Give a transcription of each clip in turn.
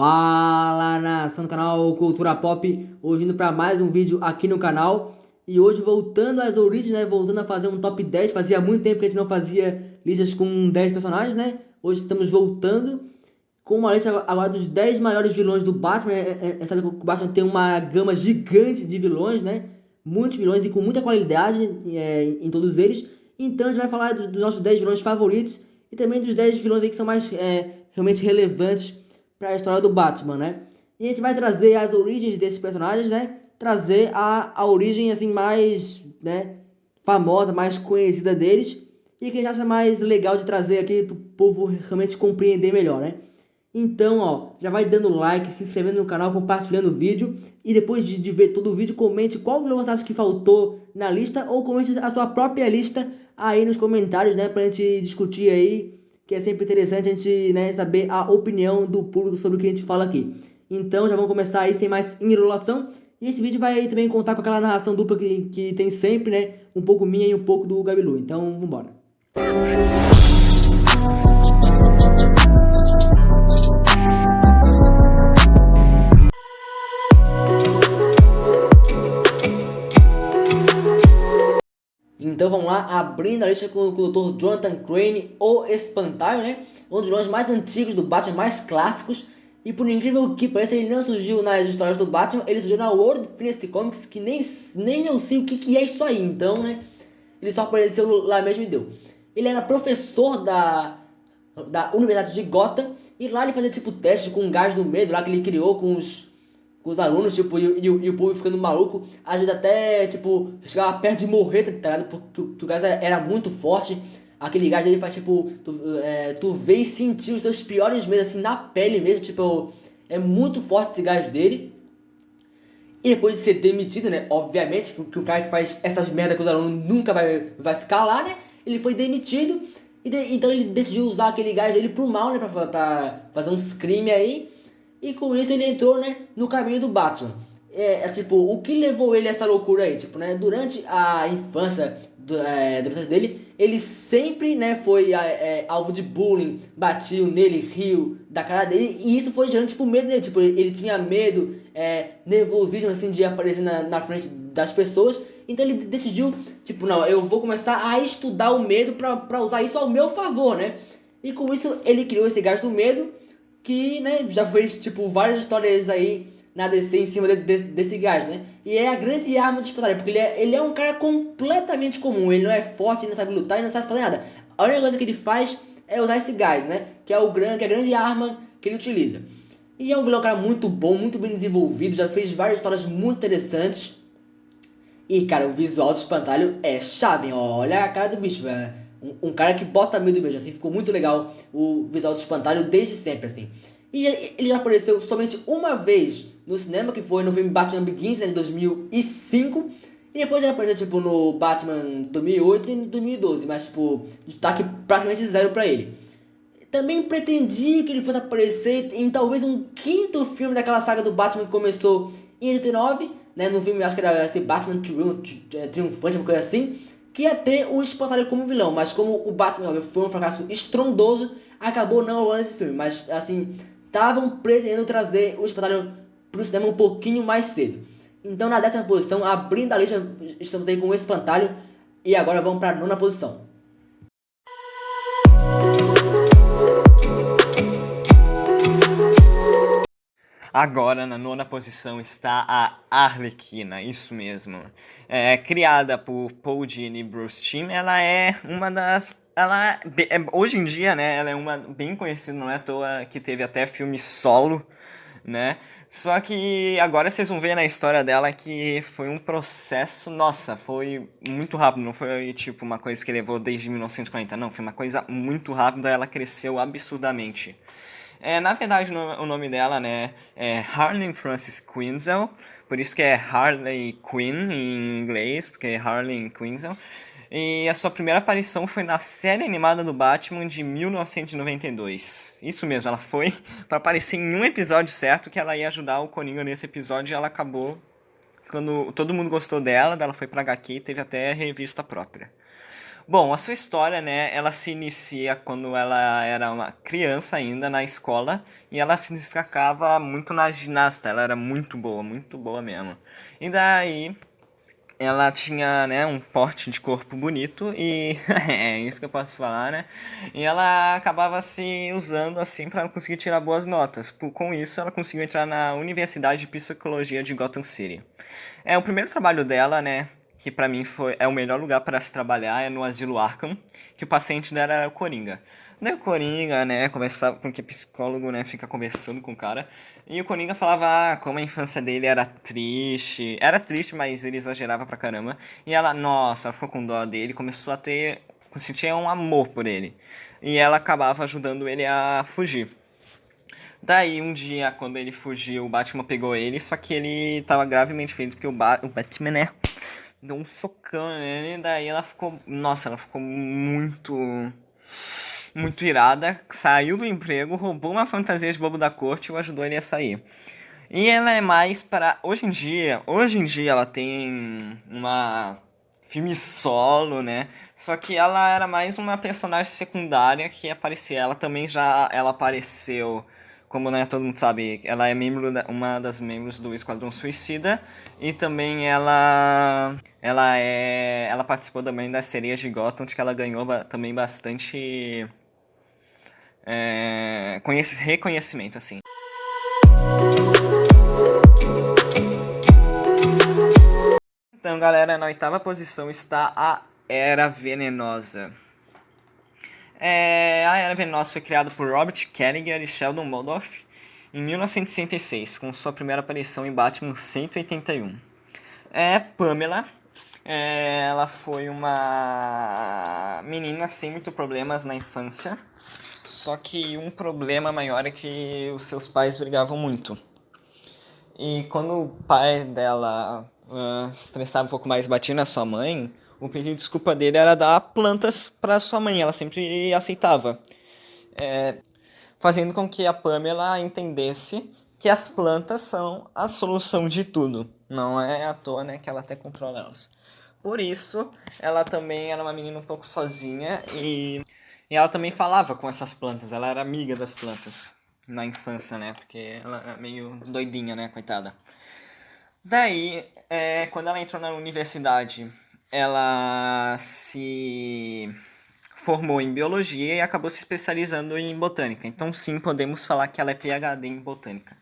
Fala, nação do canal Cultura Pop, hoje indo para mais um vídeo aqui no canal. E hoje voltando às origens, né, voltando a fazer um top 10. Fazia muito tempo que a gente não fazia listas com 10 personagens, né. Hoje estamos voltando com uma lista agora dos 10 maiores vilões do Batman. Sabe que o Batman tem uma gama gigante de vilões, né, muitos vilões e com muita qualidade em todos eles. Então a gente vai falar dos nossos 10 vilões favoritos e também dos 10 vilões aí que são mais realmente relevantes para a história do Batman, né? E a gente vai trazer as origens desses personagens, né? Trazer a origem assim mais, né, famosa, mais conhecida deles e que a gente acha mais legal de trazer aqui para o povo realmente compreender melhor, né? Então, ó, já vai dando like, se inscrevendo no canal, compartilhando o vídeo e depois de ver todo o vídeo, comente qual vilão você acha que faltou na lista ou comente a sua própria lista aí nos comentários, né, pra gente discutir aí, que é sempre interessante a gente, né, saber a opinião do público sobre o que a gente fala aqui. Então já vamos começar aí sem mais enrolação. E esse vídeo vai também contar com aquela narração dupla que tem sempre, né, um pouco minha e um pouco do Gabilu. Então, vambora. Então vamos lá, abrindo a lista com o Dr. Jonathan Crane, o Espantalho, né? Um dos vilões mais antigos do Batman, mais clássicos. E por incrível que pareça, ele não surgiu nas histórias do Batman, ele surgiu na World Finest Comics, que nem eu sei o que é isso aí. Então, né? Ele só apareceu lá mesmo e deu. Ele era professor da Universidade de Gotham, e lá ele fazia tipo testes com um gás do medo lá que ele criou com os alunos, tipo, e o povo ficando maluco, às vezes até, tipo, chegava perto de morrer, tá ligado? Porque o gás era muito forte. Aquele gás ele faz, tipo, tu vê e sentir os teus piores medos, assim, na pele mesmo, tipo, é muito forte esse gás dele. E depois de ser demitido, né, obviamente, que o cara que faz essas merdas com os alunos nunca vai ficar lá, né, ele foi demitido, então ele decidiu usar aquele gás dele pro mal, né, pra fazer uns crimes aí, e com isso ele entrou, né, no caminho do Batman. Tipo, o que levou ele a essa loucura aí? Tipo, né, durante a infância do processo dele, ele sempre, né, foi alvo de bullying, batiam nele, riu da cara dele, e isso foi gerando, tipo, medo dele. Tipo, ele tinha medo, nervosismo, assim, de aparecer na frente das pessoas. Então ele decidiu, tipo, não, eu vou começar a estudar o medo pra usar isso ao meu favor, né? E com isso ele criou esse gás do medo, que, né, já fez, tipo, várias histórias aí na DC em cima desse gás, né? E é a grande arma do espadachim, porque ele é um cara completamente comum, ele não é forte, ele não sabe lutar, ele não sabe fazer nada. A única coisa que ele faz é usar esse gás, né? Que é a grande arma que ele utiliza. E é um vilão, cara, muito bom, muito bem desenvolvido, já fez várias histórias muito interessantes. E, cara, o visual do espantalho é chave, hein? Olha a cara do bicho, velho. Um cara que bota medo mesmo, assim, ficou muito legal o visual do espantalho desde sempre, assim. E ele já apareceu somente uma vez no cinema, que foi no filme Batman Begins, né, de 2005. E depois ele apareceu, tipo, no Batman 2008 e no 2012, mas, tipo, destaque praticamente zero pra ele. Também pretendia que ele fosse aparecer em talvez um quinto filme daquela saga do Batman que começou em 89, né? No filme, acho que era esse Batman Triunfante, uma coisa assim, que ia ter o Espantalho como vilão, mas como o Batman foi um fracasso estrondoso, acabou não rolando esse filme. Mas, assim, estavam pretendendo trazer o Espantalho pro cinema um pouquinho mais cedo. Então, na 10ª posição, abrindo a lista, estamos aí com o Espantalho, e agora vamos para a 9ª posição. Agora, na 9ª posição, está a Arlequina, isso mesmo. Criada por Paul Dini e Bruce Timm, ela é uma das... hoje em dia, né, ela é uma bem conhecida, não é à toa que teve até filme solo, né? Só que agora vocês vão ver na história dela que foi um processo, nossa, foi muito rápido, não foi tipo uma coisa que levou desde 1940, não, foi uma coisa muito rápida, ela cresceu absurdamente. Na verdade, o nome dela, né, é Harley Frances Quinzel, por isso que é Harley Quinn em inglês, porque é Harley Quinzel. E a sua primeira aparição foi na série animada do Batman de 1992. Isso mesmo, ela foi para aparecer em um episódio certo que ela ia ajudar o Coringa nesse episódio e ela acabou ficando... Todo mundo gostou dela, ela foi pra HQ e teve até revista própria. Bom, a sua história, né, ela se inicia quando ela era uma criança ainda na escola e ela se destacava muito na ginasta, ela era muito boa mesmo. E daí ela tinha, né, um porte de corpo bonito e é isso que eu posso falar, né? E ela acabava se usando assim para conseguir tirar boas notas. Com isso, ela conseguiu entrar na Universidade de Psicologia de Gotham City. É o primeiro trabalho dela, né? Que pra mim é o melhor lugar para se trabalhar é no Asilo Arkham, que o paciente dela era o Coringa. Daí o Coringa, né, conversava, porque psicólogo, né, fica conversando com o cara. E o Coringa falava, como a infância dele era triste. Era triste, mas ele exagerava pra caramba. E ela, nossa, ela ficou com dó dele, começou a ter, sentia um amor por ele. E ela acabava ajudando ele a fugir. Daí, um dia, quando ele fugiu, o Batman pegou ele, só que ele tava gravemente ferido, porque o Batman, né, deu um socão nele, daí ela ficou, nossa, ela ficou muito irada, saiu do emprego, roubou uma fantasia de bobo da corte e ajudou ele a sair. E ela é mais para, hoje em dia ela tem uma filme solo, né? Só que ela era mais uma personagem secundária que aparecia. Ela apareceu, como né, todo mundo sabe, ela é uma das membros do Esquadrão Suicida e também ela participou também das Sereias de Gotham, que ela ganhou também bastante reconhecimento assim. Então, galera, na oitava posição está a Era Venenosa. A Era Venenosa foi criada por Robert Kanigher e Sheldon Moldoff em 1966, com sua primeira aparição em Batman 181. Pamela, ela foi uma menina sem muito problemas na infância, só que um problema maior é que os seus pais brigavam muito. E quando o pai dela se estressava um pouco mais, batia na sua mãe, o pedido de desculpa dele era dar plantas para sua mãe. Ela sempre aceitava, fazendo com que a Pamela entendesse que as plantas são a solução de tudo. Não é à toa, né, que ela até controla elas. Por isso, ela também era uma menina um pouco sozinha e ela também falava com essas plantas. Ela era amiga das plantas na infância, né? Porque ela é meio doidinha, né, coitada. Daí, quando ela entrou na universidade, ela se formou em biologia e acabou se especializando em botânica. Então, sim, podemos falar que ela é PhD em botânica.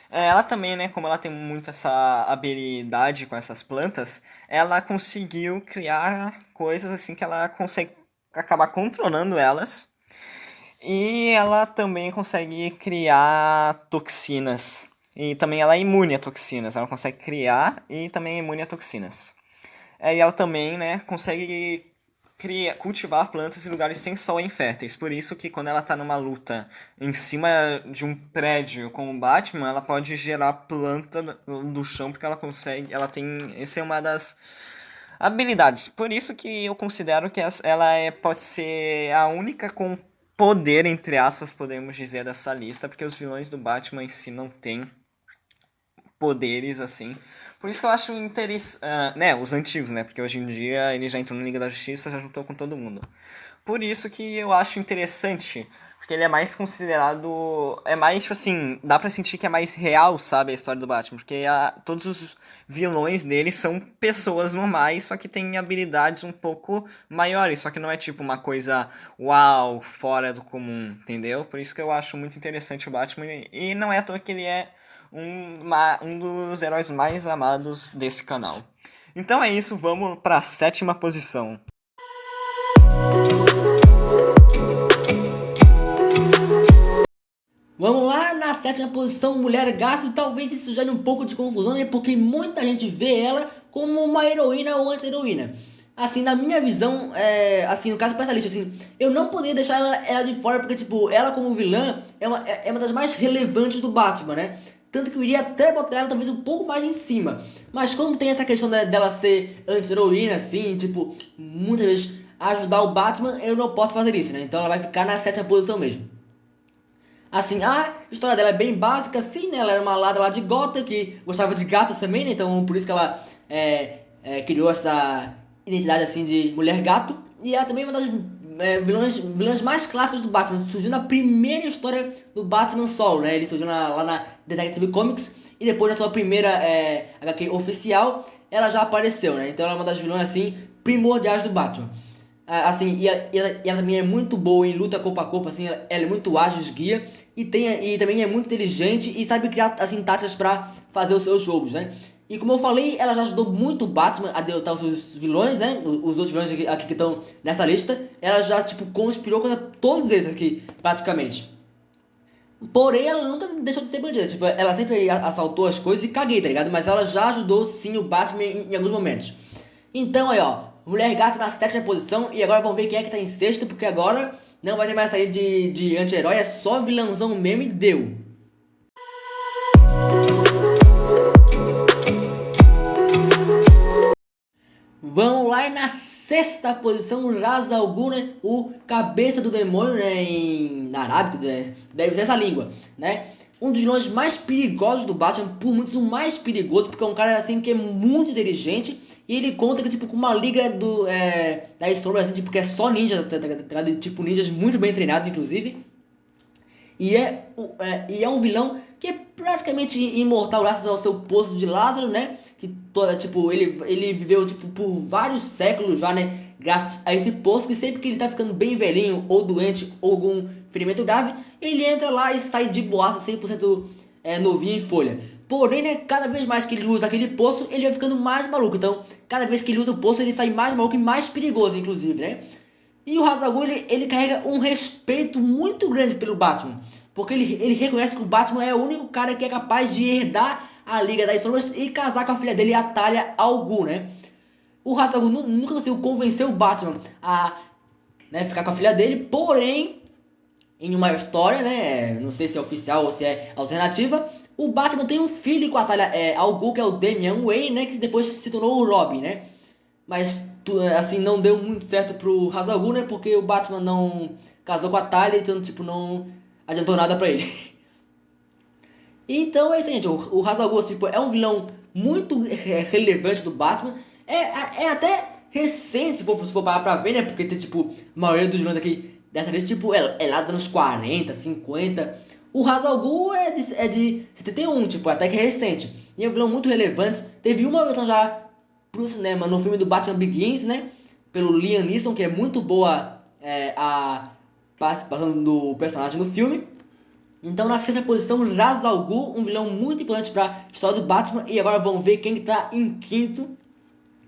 Ela também, né, como ela tem muito essa habilidade com essas plantas, ela conseguiu criar coisas assim que ela consegue acabar controlando elas. E ela também consegue criar toxinas. E também ela é imune a toxinas. Ela consegue criar e também é imune a toxinas. E ela também, né, consegue cultivar plantas em lugares sem sol e inférteis. Por isso que quando ela tá numa luta em cima de um prédio com o Batman, ela pode gerar planta do chão, porque ela consegue. Ela tem. Essa é uma das habilidades. Por isso que eu considero que ela pode ser a única com poder, entre aspas, podemos dizer, dessa lista, porque os vilões do Batman em si não têm poderes assim. Por isso que eu acho interessante, né, os antigos, né, porque hoje em dia ele já entrou na Liga da Justiça, já juntou com todo mundo. Por isso que eu acho interessante, porque ele é mais considerado, é mais, tipo assim, dá pra sentir que é mais real, sabe, a história do Batman, porque todos os vilões dele são pessoas normais, só que têm habilidades um pouco maiores, só que não é tipo uma coisa uau, fora do comum, entendeu? Por isso que eu acho muito interessante o Batman, e não é à toa que ele é um dos heróis mais amados desse canal. Então é isso, vamos para a sétima posição. Vamos lá, na sétima posição, Mulher Gato. Talvez isso gere um pouco de confusão, né? Porque muita gente vê ela como uma heroína ou anti-heroína. Assim, na minha visão, assim, no caso pra essa lista, assim, eu não poderia deixar ela de fora, porque, tipo, ela como vilã é uma das mais relevantes do Batman, né? Tanto que eu iria até botar ela talvez um pouco mais em cima. Mas como tem essa questão dela ser anti-heroína, assim, tipo, muitas vezes ajudar o Batman, eu não posso fazer isso, né? Então ela vai ficar na sétima posição mesmo. Assim, a história dela é bem básica, sim, né? Ela era uma ladra lá de Gotham que gostava de gatos também, né? Então por isso que ela criou essa identidade assim de mulher gato. e ela também é uma das vilãs mais clássicas do Batman. Surgiu na primeira história do Batman solo, né? Ele surgiu lá na Detective Comics e depois na sua primeira HQ oficial, ela já apareceu, né? Então ela é uma das vilãs assim primordiais do Batman. Assim, e ela também é muito boa em luta corpo a corpo, assim, ela é muito ágil, esguia, e também é muito inteligente e sabe criar, assim, táticas pra fazer os seus jogos, né? E como eu falei, ela já ajudou muito o Batman a derrotar os seus vilões, né? Os outros vilões aqui que estão nessa lista, ela já, tipo, conspirou contra todos eles aqui, praticamente. Porém, ela nunca deixou de ser bandida. Tipo, ela sempre assaltou as coisas e caguei, tá ligado? Mas ela já ajudou sim o Batman em alguns momentos. Então aí, ó. Mulher Gato na sétima posição. E agora vamos ver quem é que tá em sexto. Porque agora não vai ter mais sair de anti-herói. É só vilãozão mesmo e deu. Vamos lá e na sexta posição, o Ra's al Ghul, né? O cabeça do demônio, né? Em arábico, né? Deve ser essa língua, né? Um dos vilões mais perigosos do Batman, por muitos o mais perigoso, porque é um cara assim que é muito inteligente e ele conta que, tipo, com uma liga das sombras, assim, tipo, que é só ninja, tipo, ninjas muito bem treinados, inclusive. E é um vilão que é praticamente imortal graças ao seu poço de Lázaro, né? Que tipo, ele viveu tipo, por vários séculos já, né? Graças a esse poço que sempre que ele tá ficando bem velhinho, ou doente, ou algum ferimento grave, ele entra lá e sai de boaça 100% novinho em folha. Porém, né, cada vez mais que ele usa aquele poço, ele vai ficando mais maluco. Então, cada vez que ele usa o poço, ele sai mais maluco e mais perigoso, inclusive, né? E o Ra's al Ghul, ele carrega um respeito muito grande pelo Batman. Porque ele reconhece que o Batman é o único cara que é capaz de herdar a Liga das Sombras e casar com a filha dele, a Talia al Ghul, né? O Ra's al Ghul nunca conseguiu convencer o Batman a, né, ficar com a filha dele, porém, em uma história, né, não sei se é oficial ou se é alternativa, o Batman tem um filho com a Talia al Ghul, que é o Damian Wayne, né, que depois se tornou o Robin, né? Mas assim, não deu muito certo pro Ra's al Ghul, né? Porque o Batman não casou com a Talia, então tipo, não adiantou nada pra ele. Então é isso aí, gente. O Ra's al Ghul tipo, é um vilão muito relevante do Batman. É até recente, se for parar pra ver, né? Porque tem, tipo, a maioria dos vilões aqui dessa vez, tipo, é lá dos anos 40, 50. O Ra's al Ghul é de 71, tipo, até que é recente. E é um vilão muito relevante. Teve uma versão já pro cinema no filme do Batman Begins, né? Pelo Liam Neeson, que é muito boa a participação do personagem no filme. Então, na sexta posição, Ra's al Ghul, um vilão muito importante para a história do Batman. E agora vamos ver quem está em quinto,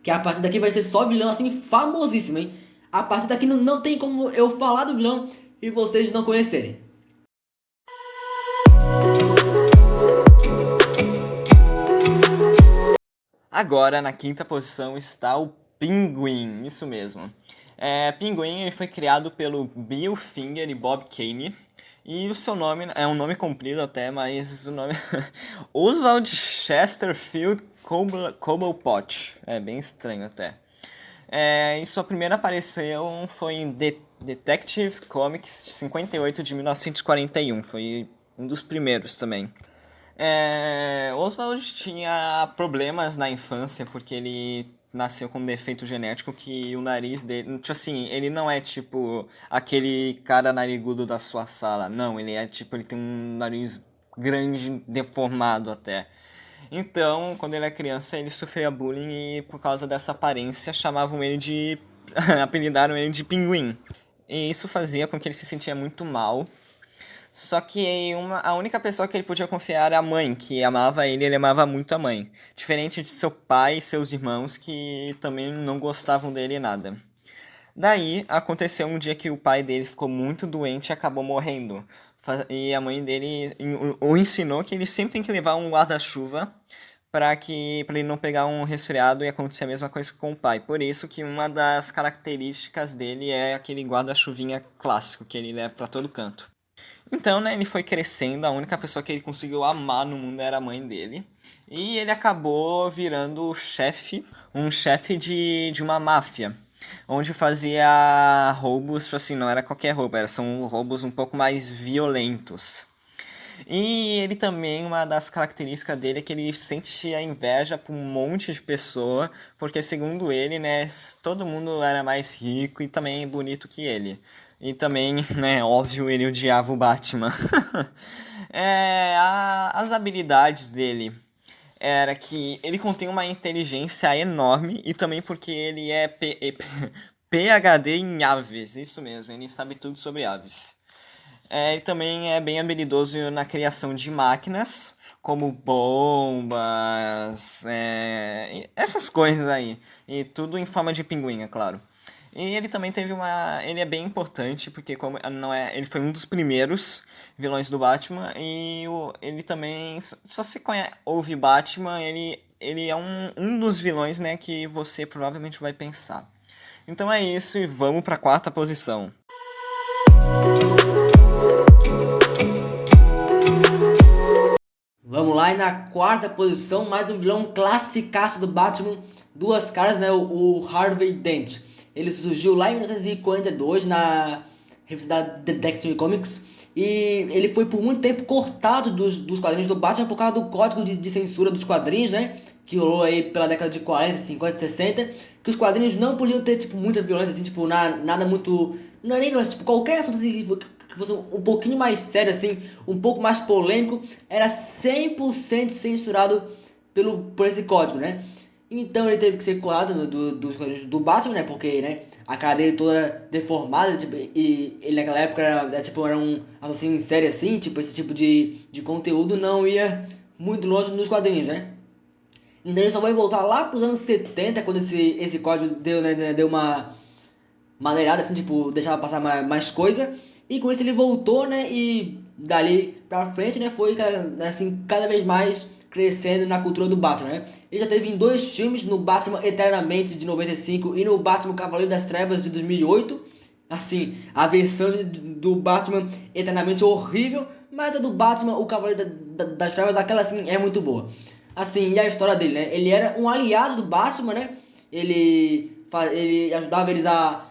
que a partir daqui vai ser só vilão assim famosíssimo, hein? A partir daqui não tem como eu falar do vilão e vocês não conhecerem. Agora, na quinta posição, está o Pinguim, isso mesmo. Pinguim ele foi criado pelo Bill Finger e Bob Kane. E o seu nome é um nome comprido até, mas o nome Oswald Chesterfield Cobblepot. É bem estranho até. E sua primeira aparição foi em Detective Comics 58 de 1941. Foi um dos primeiros também. Oswald tinha problemas na infância porque ele nasceu com um defeito genético que o nariz dele, tipo assim, ele não é tipo aquele cara narigudo da sua sala, não, ele é tipo, ele tem um nariz grande, deformado até. Então, quando ele era criança, ele sofria bullying e por causa dessa aparência chamavam ele de apelidaram ele de Pinguim. E isso fazia com que ele se sentia muito mal. Só que a única pessoa que ele podia confiar era a mãe, que amava ele amava muito a mãe. Diferente de seu pai e seus irmãos, que também não gostavam dele nada. Daí, aconteceu um dia que o pai dele ficou muito doente e acabou morrendo. E a mãe dele o ensinou que ele sempre tem que levar um guarda-chuva para ele não pegar um resfriado e acontecer a mesma coisa com o pai. Por isso que uma das características dele é aquele guarda-chuvinha clássico que ele leva para todo canto. Então, né, ele foi crescendo, a única pessoa que ele conseguiu amar no mundo era a mãe dele. E ele acabou virando um chefe de uma máfia, onde fazia roubos, assim, não era qualquer roubo, são roubos um pouco mais violentos. E ele também, uma das características dele é que ele sente a inveja por um monte de pessoa, porque segundo ele, né, todo mundo era mais rico e também bonito que ele. E também, né, óbvio, ele odiava o Batman. As habilidades dele era que ele contém uma inteligência enorme e também porque ele é PhD em aves, isso mesmo, ele sabe tudo sobre aves. Ele também é bem habilidoso na criação de máquinas, como bombas, essas coisas aí. E tudo em forma de pinguim, é claro. E ele também teve uma. Ele é bem importante, porque como não é. Ele foi um dos primeiros vilões do Batman. E ele também. Só se conhece, ouve Batman, ele é um dos vilões, né, que você provavelmente vai pensar. Então é isso e vamos pra quarta posição. Vamos lá, e na quarta posição, mais um vilão classicaço do Batman, duas caras, né? O Harvey Dent. Ele surgiu lá em 1942 na revista da Detective Comics. E ele foi por muito tempo cortado dos quadrinhos do Batman por causa do código de censura dos quadrinhos, né? Que rolou aí pela década de 40, 50, 60. Que os quadrinhos não podiam ter, tipo, muita violência, assim, tipo, nada muito. Não é nem violência, tipo, qualquer assunto assim, que fosse um pouquinho mais sério, assim, um pouco mais polêmico, era 100% censurado por esse código, né? Então ele teve que ser colado dos quadrinhos do Batman, né? Porque, né, a cara dele toda deformada, tipo, e ele naquela época era um assassino em série, assim, tipo, esse tipo de conteúdo não ia muito longe nos quadrinhos, né? Então ele só vai voltar lá pros anos 70, quando esse código deu, né, deu uma maneirada, assim, tipo, deixava passar mais coisa. E com isso ele voltou, né? E dali pra frente, né? Foi, assim, cada vez mais crescendo na cultura do Batman, né? Ele já teve em dois filmes, no Batman Eternamente de 95 e no Batman Cavaleiro das Trevas de 2008. Assim, a versão do Batman Eternamente horrível, mas a do Batman, o Cavaleiro das Trevas, aquela assim, é muito boa. Assim, e a história dele, né? Ele era um aliado do Batman, né? Ele ajudava eles a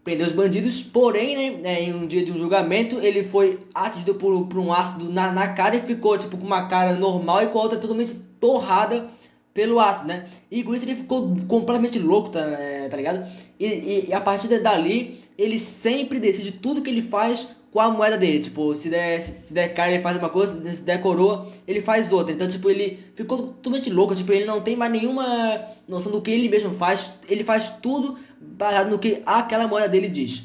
prender os bandidos, porém, né, em um dia de um julgamento, ele foi atingido por um ácido na cara e ficou tipo com uma cara normal e com a outra totalmente torrada pelo ácido, né? E com isso ele ficou completamente louco, tá ligado? E a partir dali, ele sempre decide tudo que ele faz com a moeda dele. Tipo, se der cara, ele faz uma coisa, se der coroa, ele faz outra. Então, tipo, ele ficou totalmente louco. Tipo, ele não tem mais nenhuma noção do que ele mesmo faz. Ele faz tudo baseado no que aquela moeda dele diz.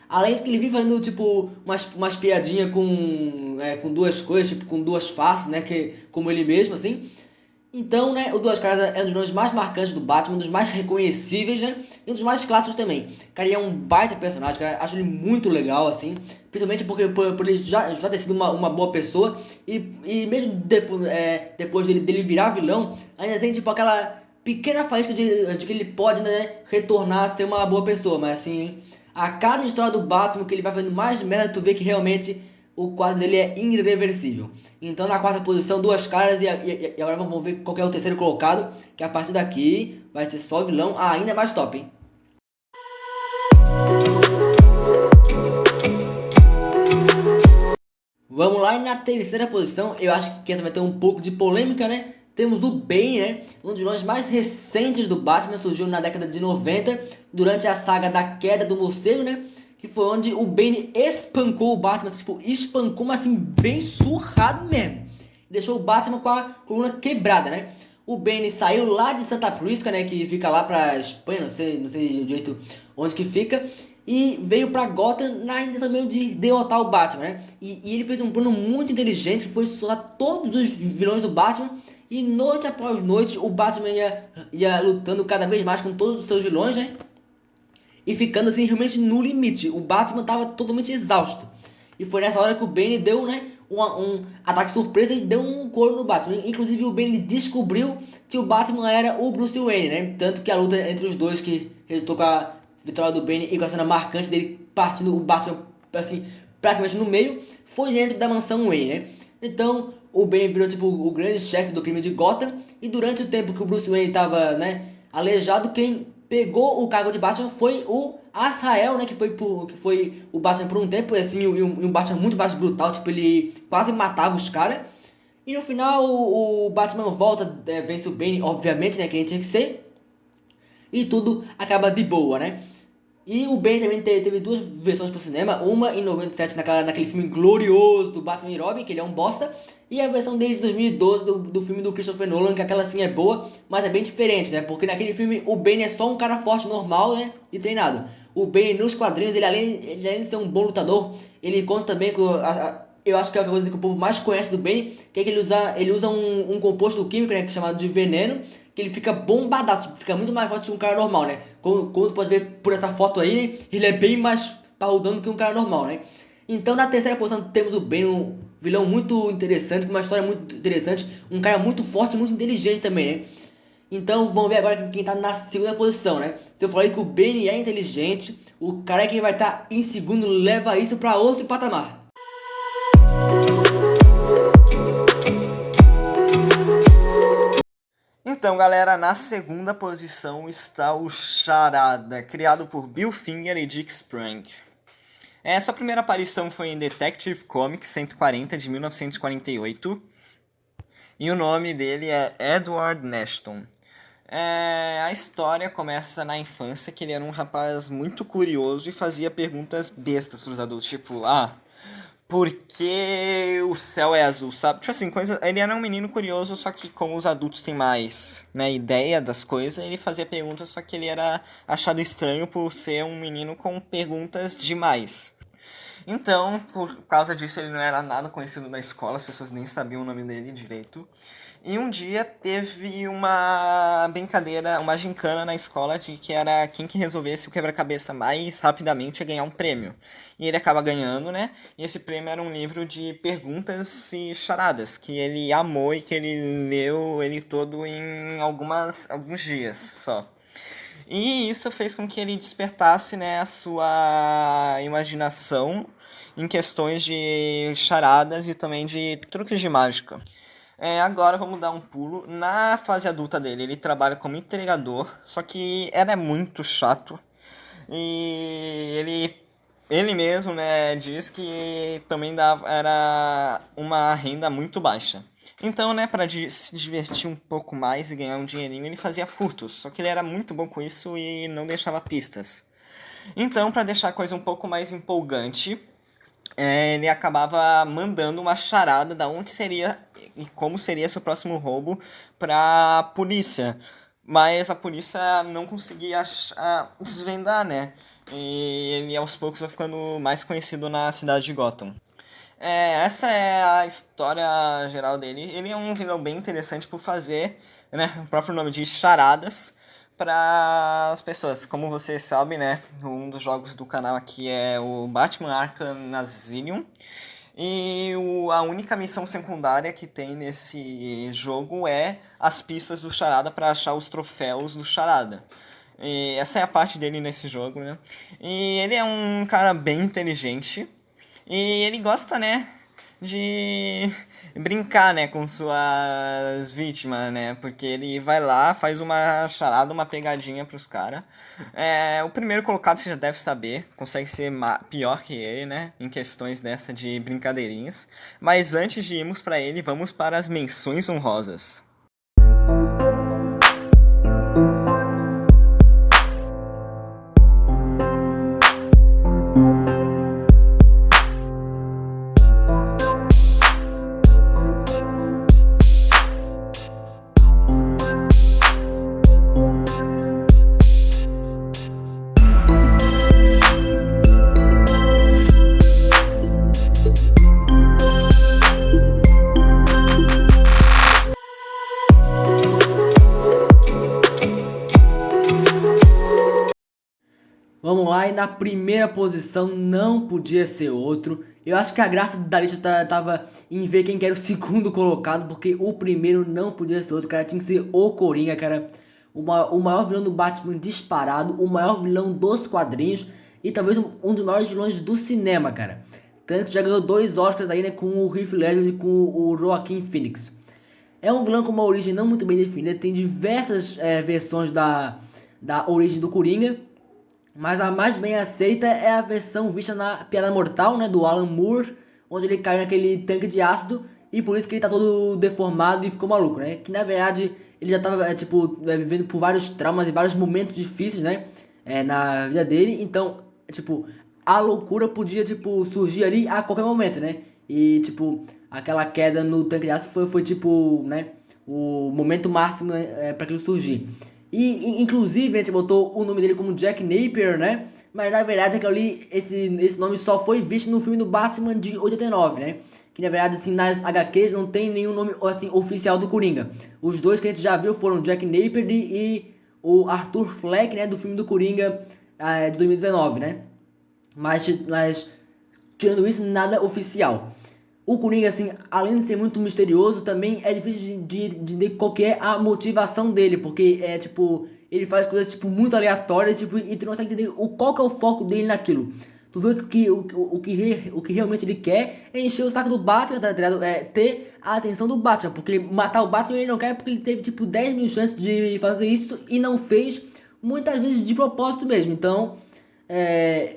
Além de que ele vive fazendo, tipo, umas piadinhas com duas coisas, tipo, com duas faces, né? Como ele mesmo, assim. Então, né, o Duas Caras é um dos nomes mais marcantes do Batman, um dos mais reconhecíveis, né? E um dos mais clássicos também. Cara, ele é um baita personagem, cara. Acho ele muito legal, assim. Principalmente porque por ele já ter sido uma boa pessoa. E mesmo depois dele virar vilão, ainda tem, tipo, aquela pequena faísca de que ele pode, né, retornar a ser uma boa pessoa. Mas, assim, a cada história do Batman que ele vai fazendo mais merda, tu vê que realmente o quadro dele é irreversível. Então na quarta posição, duas caras e agora vamos ver qual é o terceiro colocado, que a partir daqui vai ser só vilão ainda mais top, hein? Vamos lá, e na terceira posição, eu acho que essa vai ter um pouco de polêmica, né? Temos o Bane, né? Um dos vilões mais recentes do Batman, surgiu na década de 90, durante a saga da Queda do Morcego, né? Que foi onde o Bane espancou o Batman, tipo, espancou, mas assim, bem surrado mesmo. Deixou o Batman com a coluna quebrada, né? O Bane saiu lá de Santa Prisca, né? Que fica lá pra Espanha, não sei direito onde que fica. E veio pra Gotham na intenção mesmo de derrotar o Batman, né? E ele fez um plano muito inteligente, que foi soltar todos os vilões do Batman. E noite após noite o Batman ia lutando cada vez mais com todos os seus vilões, né? E ficando assim realmente no limite. O Batman tava totalmente exausto. E foi nessa hora que o Bane deu, né, um ataque surpresa e deu um couro no Batman. Inclusive o Bane descobriu que o Batman era o Bruce Wayne, né? Tanto que a luta entre os dois que resultou com a vitória do Bane e com a cena marcante dele partindo o Batman assim, praticamente no meio, foi dentro da mansão Wayne, né? Então o Bane virou tipo o grande chefe do crime de Gotham e durante o tempo que o Bruce Wayne estava, né, aleijado, quem pegou o cargo de Batman foi o Azrael, né, que foi o Batman por um tempo, assim, e um Batman muito mais brutal, tipo, ele quase matava os caras. E no final o Batman volta, vence o Bane, obviamente, né, que ele tinha que ser. E tudo acaba de boa, né? E o Bane também teve duas versões pro cinema, uma em 97 naquele filme glorioso do Batman e Robin, que ele é um bosta, e a versão dele de 2012 do filme do Christopher Nolan, que aquela sim é boa, mas é bem diferente, né? Porque naquele filme o Bane é só um cara forte, normal, né? E treinado. O Bane nos quadrinhos, ele além de ser um bom lutador, ele conta também com eu acho que é a coisa que o povo mais conhece do Bane, que é que ele usa um composto químico, né, que é chamado de veneno, que ele fica bombadaço, fica muito mais forte que um cara normal, né? Como tu pode ver por essa foto aí, né, ele é bem mais parrudando que um cara normal, né? Então na terceira posição temos o Bane, um vilão muito interessante, com uma história muito interessante, um cara muito forte e muito inteligente também, né? Então vamos ver agora quem tá na segunda posição, né? Se eu falei que o Bane é inteligente, o cara que vai estar em segundo leva isso para outro patamar. Então, galera, na segunda posição está o Charada, criado por Bill Finger e Dick Sprang. Sua primeira aparição foi em Detective Comics 140 de 1948 e o nome dele é Edward Nashton. A história começa na infância, que ele era um rapaz muito curioso e fazia perguntas bestas pros adultos, tipo, por que o céu é azul, sabe? Tipo assim, ele era um menino curioso, só que como os adultos têm mais, né, ideia das coisas, ele fazia perguntas, só que ele era achado estranho por ser um menino com perguntas demais. Então, por causa disso, ele não era nada conhecido na escola, as pessoas nem sabiam o nome dele direito. E um dia teve uma brincadeira, uma gincana na escola de que era quem que resolvesse o quebra-cabeça mais rapidamente ia ganhar um prêmio. E ele acaba ganhando, né? E esse prêmio era um livro de perguntas e charadas, que ele amou e que ele leu ele todo em alguns dias só. E isso fez com que ele despertasse, né, a sua imaginação em questões de charadas e também de truques de mágica. Agora vamos dar um pulo. Na fase adulta dele, ele trabalha como entregador, só que era muito chato. E ele mesmo, né, diz que também era uma renda muito baixa. Então, né, para se divertir um pouco mais e ganhar um dinheirinho, ele fazia furtos. Só que ele era muito bom com isso e não deixava pistas. Então, para deixar a coisa um pouco mais empolgante, ele acabava mandando uma charada da onde seria e como seria seu próximo roubo pra polícia. Mas a polícia não conseguia desvendar, né? E ele aos poucos vai ficando mais conhecido na cidade de Gotham. Essa é a história geral dele. Ele é um vilão bem interessante por fazer, né, o próprio nome diz, charadas para as pessoas. Como você sabe, né, um dos jogos do canal aqui é o Batman Arkham Asylum. E a única missão secundária que tem nesse jogo é as pistas do Charada para achar os troféus do Charada. E essa é a parte dele nesse jogo, né? E ele é um cara bem inteligente. E ele gosta, né, de brincar, né, com suas vítimas, né, porque ele vai lá, faz uma charada, uma pegadinha pros caras. O primeiro colocado você já deve saber, consegue ser pior que ele, né, em questões dessa de brincadeirinhas. Mas antes de irmos pra ele, vamos para as menções honrosas. Vamos lá, e na primeira posição não podia ser outro. Eu acho que a graça da lista tava em ver quem que era o segundo colocado, porque o primeiro não podia ser outro, cara. Tinha que ser o Coringa, cara. O maior vilão do Batman disparado, o maior vilão dos quadrinhos e talvez um dos maiores vilões do cinema, cara. Tanto que já ganhou 2 Oscars aí, né, com o Heath Ledger e com o Joaquin Phoenix. É um vilão com uma origem não muito bem definida, tem diversas versões da origem do Coringa. Mas a mais bem aceita é a versão vista na Piada Mortal, né, do Alan Moore, onde ele caiu naquele tanque de ácido e por isso que ele tá todo deformado e ficou maluco, né? Que na verdade ele já tava, vivendo por vários traumas e vários momentos difíceis, né, na vida dele. Então, tipo, a loucura podia, tipo, surgir ali a qualquer momento, né? E, tipo, aquela queda no tanque de ácido foi tipo, né, o momento máximo, né, para aquilo surgir. Inclusive, a gente botou o nome dele como Jack Napier, né? Mas na verdade, aquilo ali, esse nome só foi visto no filme do Batman de 89, né? Que na verdade, assim, nas HQs não tem nenhum nome assim, oficial do Coringa. Os dois que a gente já viu foram Jack Napier e o Arthur Fleck, né? Do filme do Coringa de 2019, né? Mas tirando isso, nada oficial. O Coringa, assim, além de ser muito misterioso, também é difícil de entender qual que é a motivação dele, porque é tipo, ele faz coisas tipo muito aleatórias, tipo, e tu não consegue entender qual que é o foco dele naquilo. Tu vê que o que realmente ele quer é encher o saco do Batman, tá ligado? É ter a atenção do Batman, porque matar o Batman ele não quer porque ele teve tipo 10 mil chances de fazer isso e não fez, muitas vezes de propósito mesmo. Então,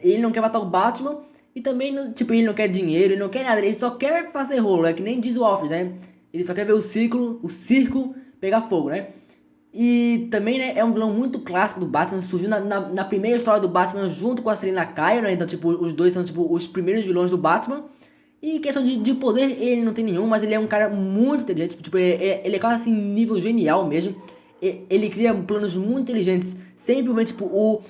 ele não quer matar o Batman e também, tipo, ele não quer dinheiro, ele não quer nada, ele só quer fazer rolo, é que nem diz o Office, né? Ele só quer ver o circo pegar fogo, né? E também, né, é um vilão muito clássico do Batman, surgiu na primeira história do Batman junto com a Selina Kyle, né? Então, tipo, os dois são, tipo, os primeiros vilões do Batman. E questão de poder, ele não tem nenhum, mas ele é um cara muito inteligente, tipo, ele é quase assim, nível genial mesmo. Ele cria planos muito inteligentes, sempre vem, tipo, o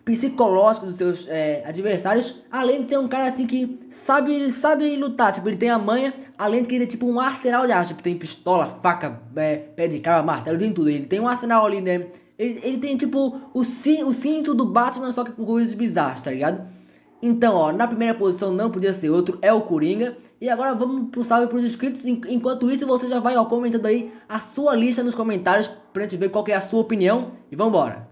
psicológico dos seus adversários, além de ser um cara assim que sabe lutar, tipo, ele tem a manha, além de que ele é tipo um arsenal de armas, tipo, tem pistola, faca, pé de cabra, martelo, tem tudo, ele tem um arsenal ali, né, ele tem tipo o cinto do Batman, só que com coisas bizarras, tá ligado? Então, ó, na primeira posição não podia ser outro, é o Coringa. E agora vamos pro salve pros inscritos. Enquanto isso, você já vai, ó, comentando aí a sua lista nos comentários pra gente ver qual que é a sua opinião. E vambora!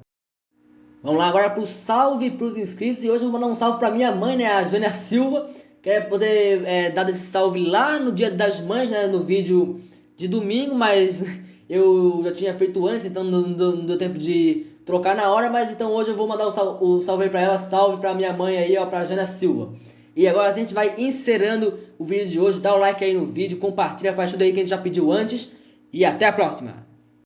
Vamos lá agora pro salve pros inscritos. E hoje eu vou mandar um salve pra minha mãe, né? A Jânia Silva. Quer poder dar esse salve lá no Dia das Mães, né? No vídeo de domingo, mas eu já tinha feito antes, então não deu tempo de trocar na hora. Mas então hoje eu vou mandar o salve aí pra ela. Salve pra minha mãe aí, ó, pra Jânia Silva. E agora a gente vai encerrando o vídeo de hoje. Dá o like aí no vídeo, compartilha, faz tudo aí que a gente já pediu antes. E até a próxima!